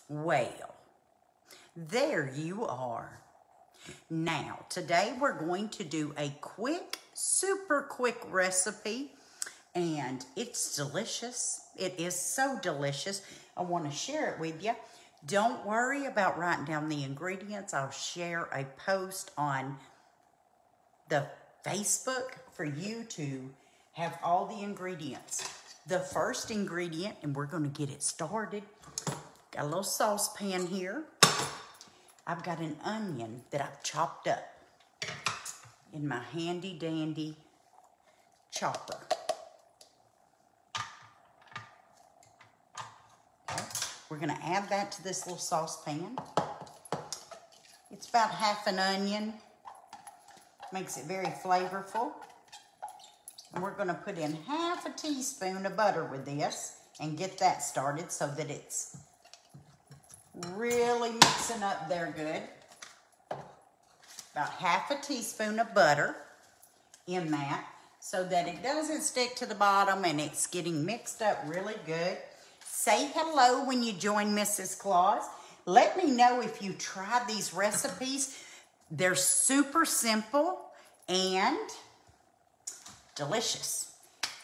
Well, there you are. Now, today we're going to do a quick, super quick recipe, and it's delicious. It is so delicious. I want to share it with you. Don't worry about writing down the ingredients. I'll share a post on the Facebook for you to have all the ingredients. The first ingredient, and we're going to get it started. Got a little saucepan here. I've got an onion that I've chopped up in my handy dandy chopper. Okay. We're going to add that to this little saucepan. It's about half an onion. Makes it very flavorful. And we're going to put in half a teaspoon of butter with this and get that started so that it's really mixing up there good. About half a teaspoon of butter in that so that it doesn't stick to the bottom and it's getting mixed up really good. Say hello when you join Mrs. Claus. Let me know if you tried these recipes. They're super simple and delicious.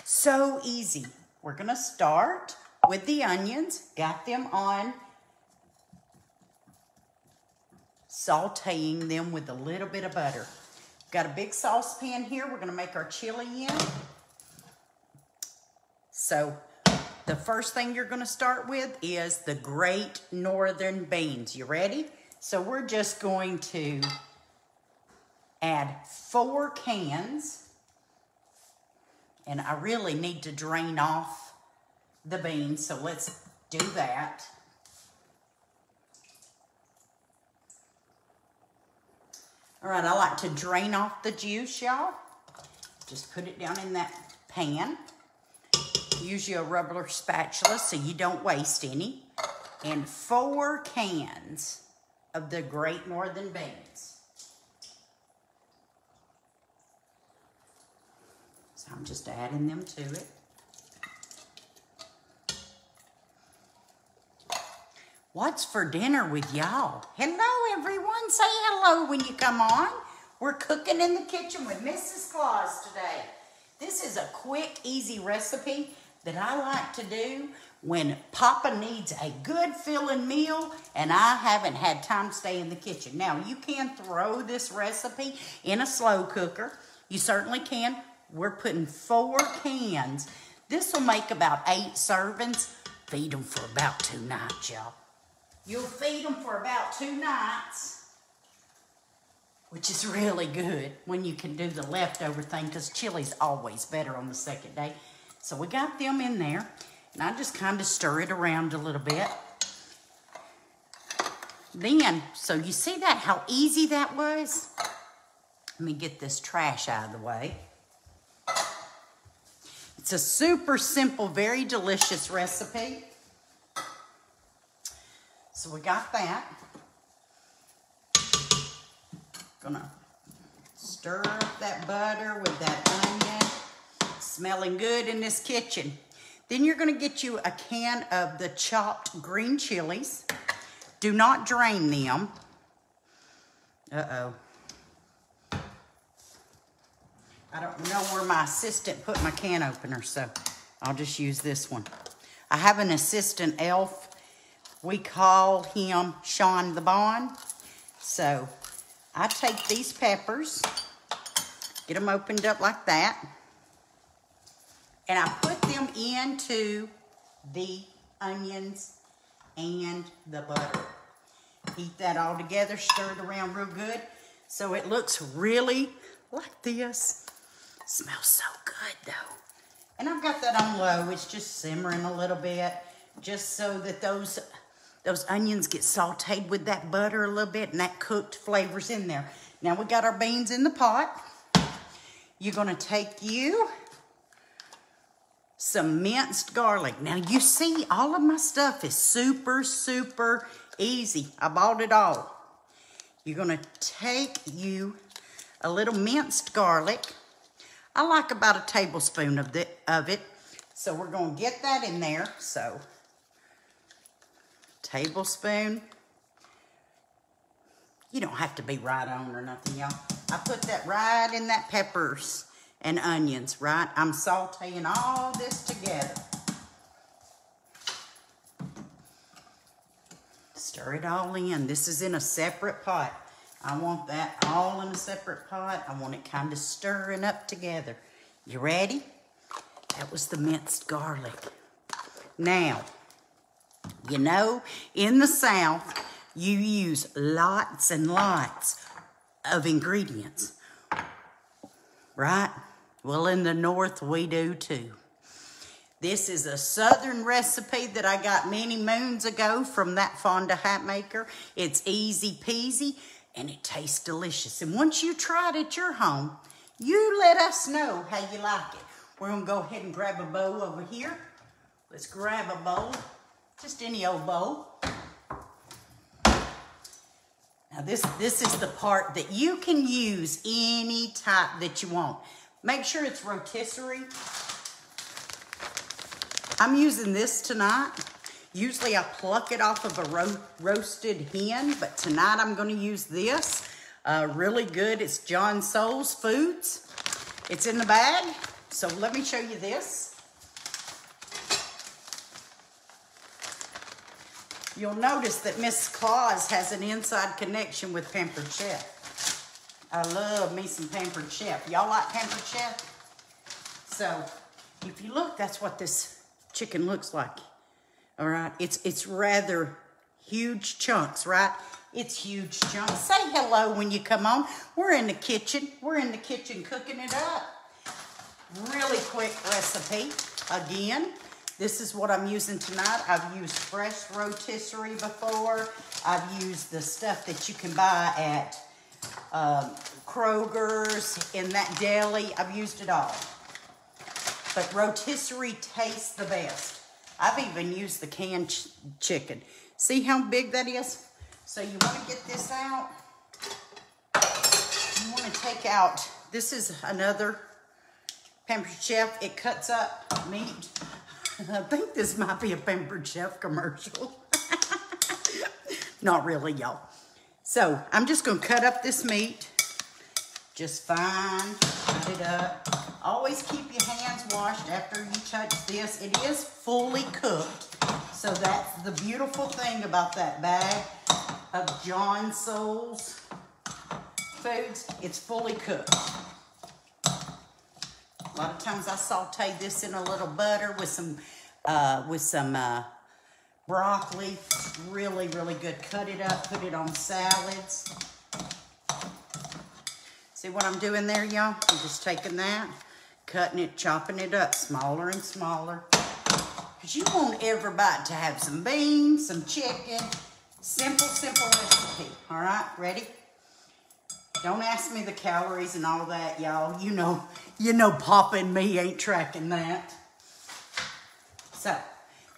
So easy. We're going to start with the onions. Got them on. Sauteing them with a little bit of butter. Got a big saucepan here. We're going to make our chili in. So the first thing you're going to start with is the Great Northern beans. You ready? So we're just going to add 4 cans. And I really need to drain off the beans, so let's do that. All right, I like to drain off the juice, y'all. Just put it down in that pan. Use your rubber spatula so you don't waste any. And 4 cans of the Great Northern beans. So I'm just adding them to it. What's for dinner with y'all? Hello, everyone. Say hello when you come on. We're cooking in the kitchen with Mrs. Claus today. This is a quick, easy recipe that I like to do when Papa needs a good filling meal and I haven't had time to stay in the kitchen. Now, you can throw this recipe in a slow cooker. You certainly can. We're putting 4 cans. This will make about 8 servings. Feed them for about 2 nights, y'all. You'll feed them for about 2 nights, which is really good when you can do the leftover thing because chili's always better on the second day. So we got them in there, and I just kind of stir it around a little bit. Then, so you see that, how easy that was? Let me get this trash out of the way. It's a super simple, very delicious recipe. So we got that. Gonna stir up that butter with that onion. Smelling good in this kitchen. Then you're gonna get you a can of the chopped green chilies. Do not drain them. Uh-oh. I don't know where my assistant put my can opener, so I'll just use this one. I have an assistant elf. We call him Sean the Bond. So I take these peppers, get them opened up like that, and I put them into the onions and the butter. Heat that all together, stir it around real good so it looks really like this. Smells so good though. And I've got that on low. It's just simmering a little bit just so that those onions get sauteed with that butter a little bit and that cooked flavors in there. Now we got our beans in the pot. You're gonna take you some minced garlic. Now you see all of my stuff is super, super easy. I bought it all. You're gonna take you a little minced garlic. I like about a tablespoon of it. So we're gonna get that in there. So tablespoon. You don't have to be right on or nothing, y'all. I put that right in that peppers and onions, right? I'm sauteing all this together. Stir it all in. This is in a separate pot. I want that all in a separate pot. I want it kind of stirring up together. You ready? That was the minced garlic. Now, you know, in the South, you use lots and lots of ingredients, right? Well, in the North, we do too. This is a Southern recipe that I got many moons ago from that Fonda hat maker. It's easy peasy and it tastes delicious. And once you try it at your home, you let us know how you like it. We're gonna go ahead and grab a bowl over here. Let's grab a bowl, just any old bowl. Now this is the part that you can use any type that you want. Make sure it's rotisserie. I'm using this tonight. Usually I pluck it off of a roasted hen, but tonight I'm gonna use this. Really good, it's John Soul's Foods. It's in the bag, so let me show you this. You'll notice that Miss Claus has an inside connection with Pampered Chef. I love me some Pampered Chef. Y'all like Pampered Chef? So, if you look, that's what this chicken looks like. All right, it's rather huge chunks, right? It's huge chunks. Say hello when you come on. We're in the kitchen. We're in the kitchen cooking it up. Really quick recipe. Again, this is what I'm using tonight. I've used fresh rotisserie before. I've used the stuff that you can buy at Kroger's, in that deli. I've used it all. But rotisserie tastes the best. I've even used the canned chicken. See how big that is? So you want to get this out. You want to take out, this is another Pampered Chef. It cuts up meat. I think this might be a Pampered Chef commercial. Not really, y'all. So I'm just going to cut up this meat. Just fine. Cut it up. Always keep your hands washed after you touch this. It is fully cooked. So that's the beautiful thing about that bag of John Soul's Foods. It's fully cooked. A lot of times I saute this in a little butter with some broccoli. Really, really good. Cut it up, put it on salads. See what I'm doing there, y'all? I'm just taking that, cutting it, chopping it up smaller and smaller. Because you want every bite to have some beans, some chicken. Simple, simple recipe. All right, ready? Don't ask me the calories and all that, y'all. You know Papa and me ain't tracking that. So,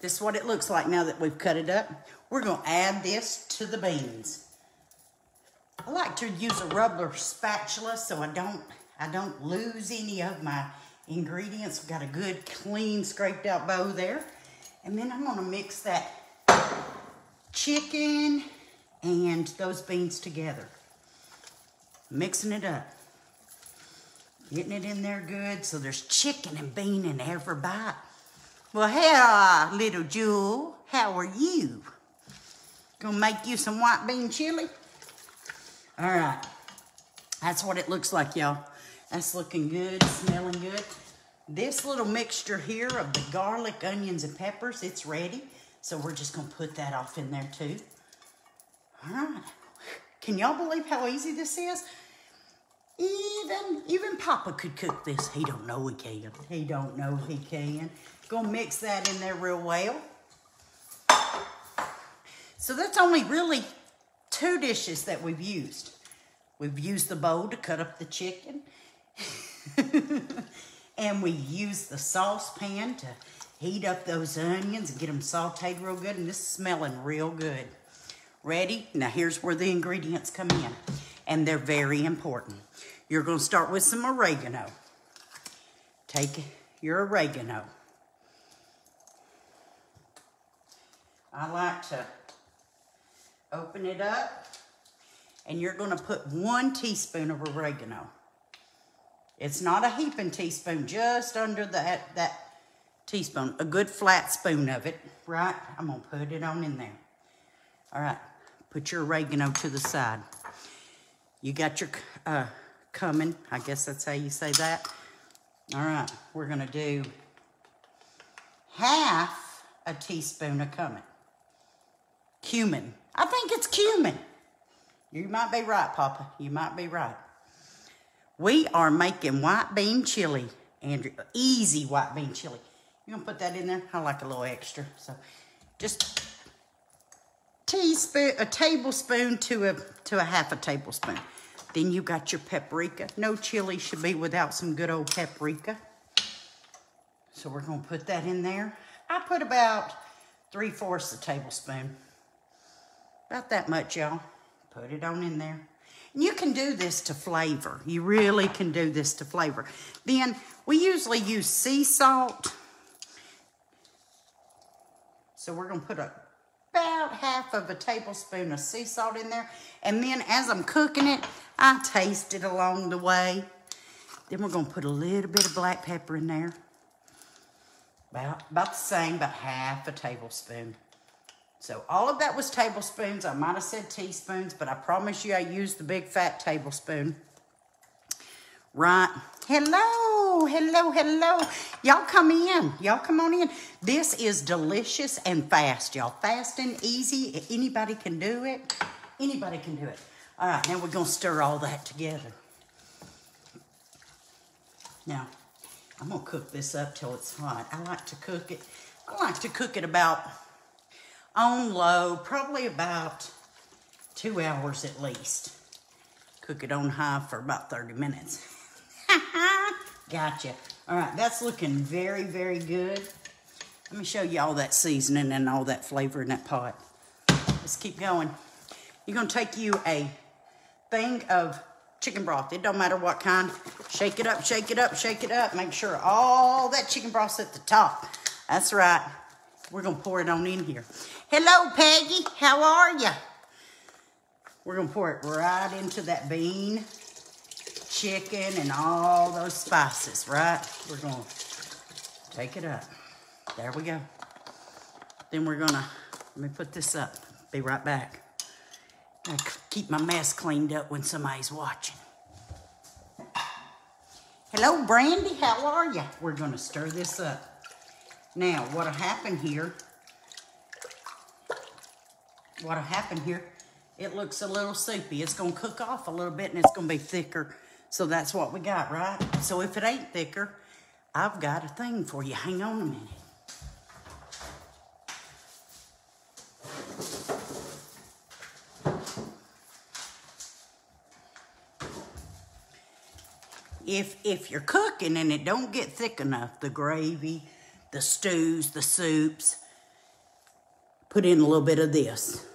this is what it looks like now that we've cut it up. We're going to add this to the beans. I like to use a rubber spatula so I don't lose any of my ingredients. We've got a good, clean, scraped out bowl there. And then I'm going to mix that chicken and those beans together. Mixing it up. Getting it in there good so there's chicken and bean in every bite. Well, hey, little Jewel, how are you? Gonna make you some white bean chili? All right. That's what it looks like, y'all. That's looking good, smelling good. This little mixture here of the garlic, onions, and peppers, it's ready. So we're just gonna put that off in there too. All right. Can y'all believe how easy this is? Even Papa could cook this. He don't know he can. He don't know he can. Gonna mix that in there real well. So that's only really 2 dishes that we've used. We've used the bowl to cut up the chicken. And we used the saucepan to heat up those onions and get them sauteed real good. And this is smelling real good. Ready? Now here's where the ingredients come in. And they're very important. You're going to start with some oregano. Take your oregano. I like to Open it up. And you're going to put 1 teaspoon of oregano. It's not a heaping teaspoon, just under that teaspoon. A good flat spoon of it, right? I'm going to put it on in there. All right, put your oregano to the side. You got your cumin. I guess that's how you say that. All right, we're going to do half a teaspoon of cumin. I think it's cumin. You might be right, Papa. You might be right. We are making white bean chili, Andrew. Easy white bean chili. You're going to put that in there? I like a little extra. So just a tablespoon to a half a tablespoon. Then you got your paprika. No chili should be without some good old paprika. So we're going to put that in there. I put about 3/4 a tablespoon. About that much, y'all. Put it on in there. And you can do this to flavor. You really can do this to flavor. Then we usually use sea salt. So we're going to put about half of a tablespoon of sea salt in there. And then as I'm cooking it, I taste it along the way. Then we're going to put a little bit of black pepper in there. About the same, about half a tablespoon. So all of that was tablespoons. I might have said teaspoons, but I promise you I used the big fat tablespoon. Right. Hello, hello, hello. Y'all come in. Y'all come on in. This is delicious and fast, y'all. Fast and easy. Anybody can do it. Anybody can do it. All right, now we're going to stir all that together. Now, I'm going to cook this up till it's hot. I like to cook it about on low, probably about 2 hours at least. Cook it on high for about 30 minutes. Gotcha. All right, that's looking very, very good. Let me show you all that seasoning and all that flavor in that pot. Let's keep going. You're going to take you a thing of chicken broth. It don't matter what kind. Shake it up, shake it up, shake it up. Make sure all that chicken broth's at the top. That's right. We're going to pour it on in here. Hello, Peggy. How are you? We're going to pour it right into that bean, chicken, and all those spices, right? We're going to take it up. There we go. Then we're going to, let me put this up. Be right back. I keep my mess cleaned up when somebody's watching. Hello, Brandy. How are you? We're going to stir this up. Now, what'll happen here, it looks a little soupy. It's going to cook off a little bit and it's going to be thicker. So that's what we got, right? So if it ain't thicker, I've got a thing for you. Hang on a minute. If you're cooking and it don't get thick enough, the gravy, the stews, the soups, put in a little bit of this.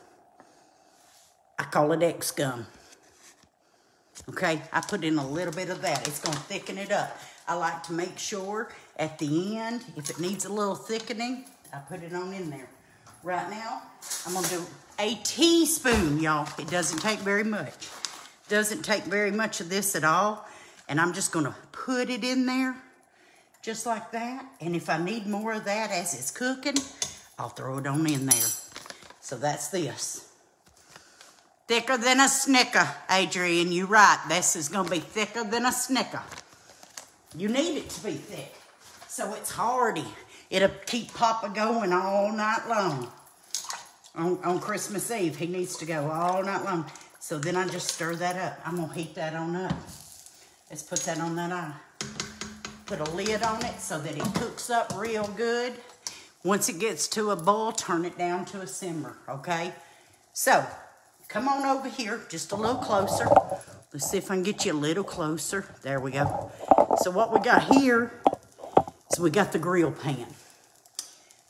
I call it egg scum. Okay, I put in a little bit of that. It's going to thicken it up. I like to make sure at the end, if it needs a little thickening, I put it on in there. Right now, I'm going to do a teaspoon, y'all. It doesn't take very much. Doesn't take very much of this at all. And I'm just going to put it in there just like that. And if I need more of that as it's cooking, I'll throw it on in there. So that's this. Thicker than a Snicker, Adrian. You're right. This is going to be thicker than a Snicker. You need it to be thick. So it's hearty. It'll keep Papa going all night long. On Christmas Eve, he needs to go all night long. So then I just stir that up. I'm going to heat that on up. Let's put that on that eye. Put a lid on it so that it cooks up real good. Once it gets to a boil, turn it down to a simmer, okay? So, come on over here, just a little closer. Let's see if I can get you a little closer. There we go. So what we got here is we got the grill pan.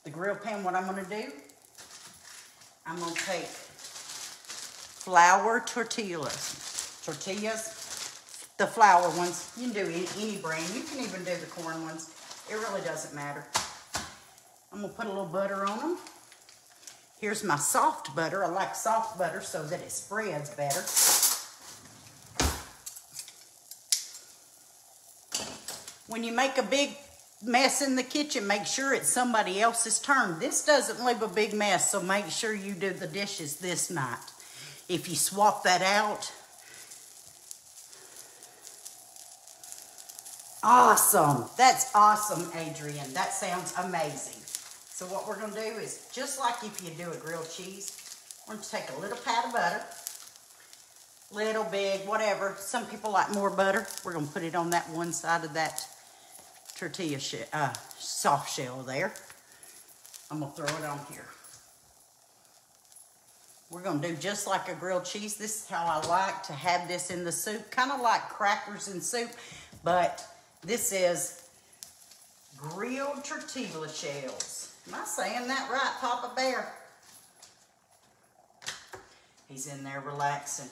The grill pan, what I'm gonna do, I'm gonna take flour tortillas. The flour ones. You can do any brand. You can even do the corn ones. It really doesn't matter. I'm going to put a little butter on them. Here's my soft butter. I like soft butter so that it spreads better. When you make a big mess in the kitchen, make sure it's somebody else's turn. This doesn't leave a big mess, so make sure you do the dishes this night. If you swap that out, awesome. That's awesome, Adrian. That sounds amazing. So what we're going to do is, just like if you do a grilled cheese, we're going to take a little pat of butter, little, big, whatever. Some people like more butter. We're going to put it on that one side of that tortilla soft shell there. I'm going to throw it on here. We're going to do just like a grilled cheese. This is how I like to have this in the soup. Kind of like crackers in soup, but this is grilled tortilla shells. Am I saying that right, Papa Bear? He's in there relaxing.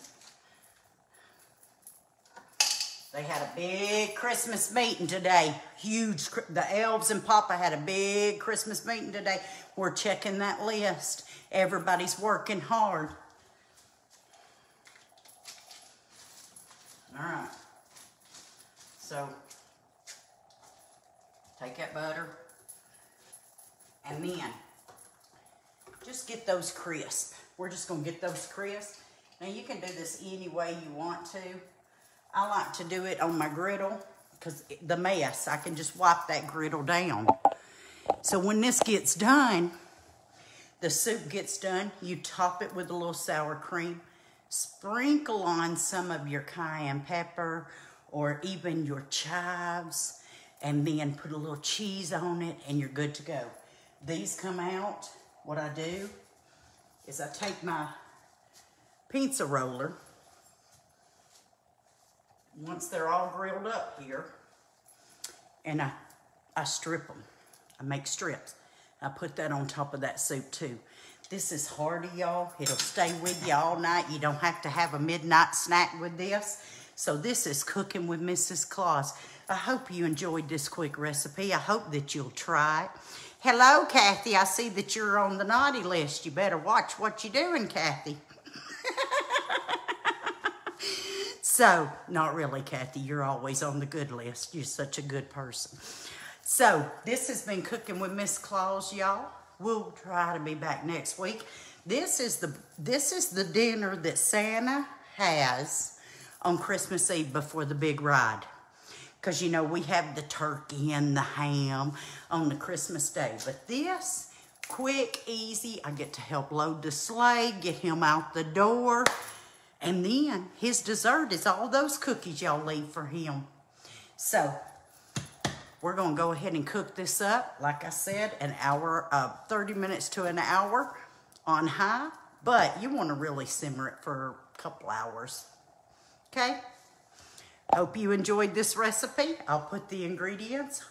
They had a big Christmas meeting today. Huge. The elves and Papa had a big Christmas meeting today. We're checking that list. Everybody's working hard. All right. So, take that butter. And then, just get those crisp. We're just going to get those crisp. Now, you can do this any way you want to. I like to do it on my griddle because the mess, I can just wipe that griddle down. So when this gets done, the soup gets done, you top it with a little sour cream, sprinkle on some of your cayenne pepper or even your chives, and then put a little cheese on it and you're good to go. These come out, what I do is I take my pizza roller. Once they're all grilled up here, and I strip them. I make strips. I put that on top of that soup too. This is hearty, y'all. It'll stay with you all night. You don't have to have a midnight snack with this. So this is Cooking with Mrs. Claus. I hope you enjoyed this quick recipe. I hope that you'll try it. Hello, Kathy. I see that you're on the naughty list. You better watch what you're doing, Kathy. So, not really, Kathy. You're always on the good list. You're such a good person. So, this has been Cooking with Miss Claus, y'all. We'll try to be back next week. This is the dinner that Santa has on Christmas Eve before the big ride. Because, you know, we have the turkey and the ham on the Christmas day. But this, quick, easy. I get to help load the sleigh, get him out the door. And then his dessert is all those cookies y'all leave for him. So, we're going to go ahead and cook this up. Like I said, 30 minutes to an hour on high. But you want to really simmer it for a couple hours. Okay? Hope you enjoyed this recipe. I'll put the ingredients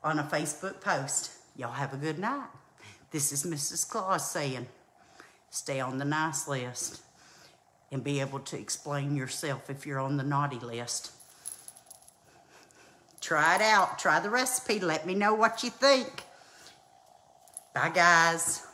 on a Facebook post. Y'all have a good night. This is Mrs. Claus saying, stay on the nice list. And be able to explain yourself if you're on the naughty list. Try it out. Try the recipe. Let me know what you think. Bye, guys.